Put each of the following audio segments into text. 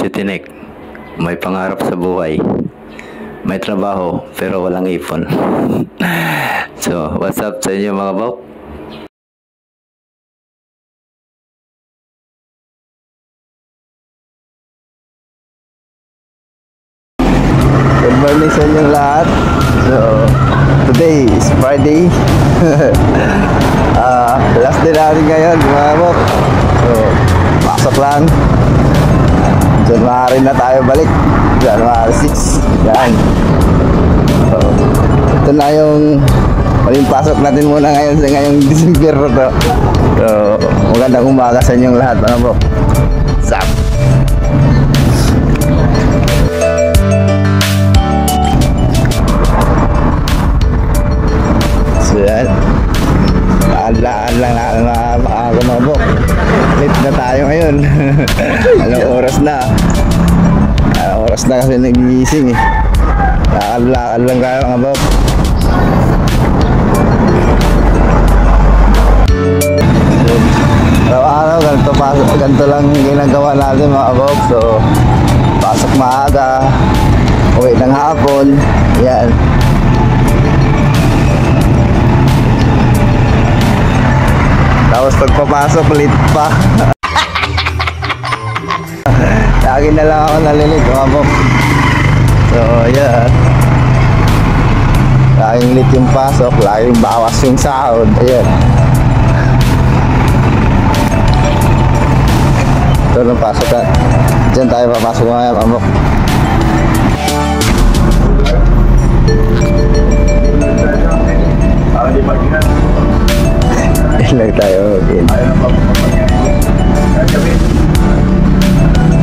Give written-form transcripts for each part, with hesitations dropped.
titinik, may pangarap sa buhay, may trabaho pero walang ipon. So, what's up sa inyo mga bok? Good morning sa inyong lahat. So, today is Friday. Last day natin ngayon mga bok. So, pasok lang. January na tayo balik. January 6. Yan. So, ito na yung maling pasok natin muna ngayon sa ngayong December to. So, magandang umaga sa inyong lahat mga bok. Zap! So, yan. Laan lang na mga bok. Late na tayo ngayon. Anong oras na? Oras na kasi nagigising eh. Lakad lang kayo mga bok. Araw-araw ganito lang ginagawa natin mga bok. So pasok maaga, uwi ng hapon. Yan. Tapos pagpapasok late pa. Lagi na lang ako nalilig mga bok. So yeah, laging late yung pasok, laging bawas yung sahod. Ayan. Ito nang pasok ka. Diyan tayo papasok mga mga bok. Ilang tayo mag-in.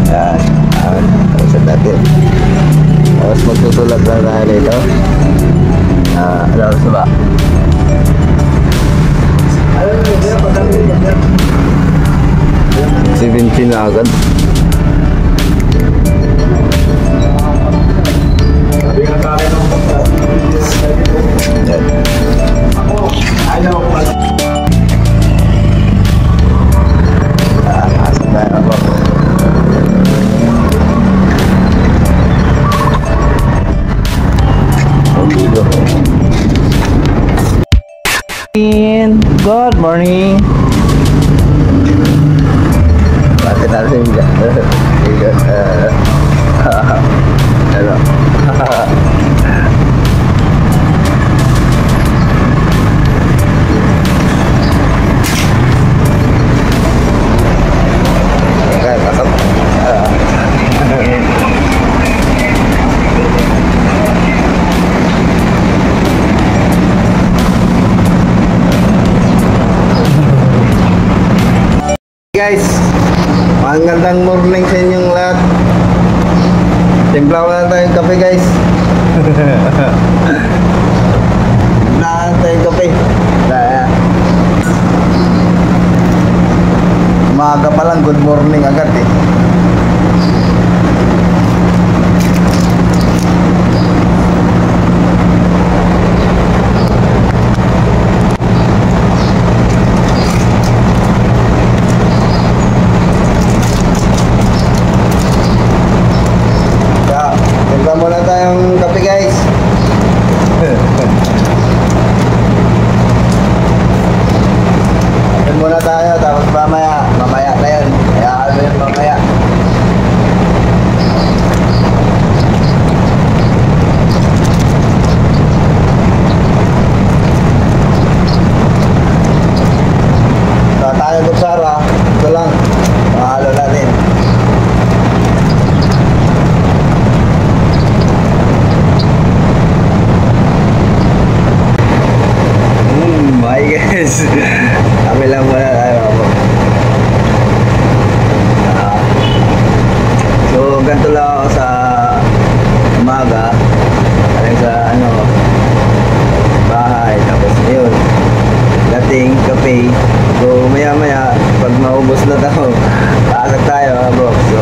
Yan. Tapos natin. Tapos magsusulat lang tayo dito. Ano sa ba? 17 na agad. Good morning. Bakit natin dyan? Ano? Okay, pasok. Guys, magandang morning sa inyong lahat. Timpla ko na tayong kape guys. Timpla na tayong kape. Umaga pa lang, good morning agad eh. Muna tayong kape guys. Yan muna tayo, tapos mamaya na yun. Kaya ano yun mamaya. So tayo kutsara, ito lang. Mahalo natin. Guys, kami lang muna tayo. So ganito lang ako sa umaga. Galing sa bahay. Tapos yun, dating kape. So maya maya pag maubos na tayo, pasok tayo bro. So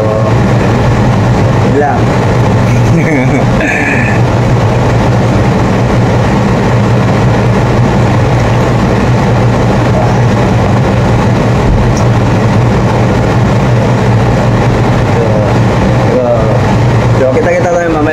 yun lang. kita tayo mamaya.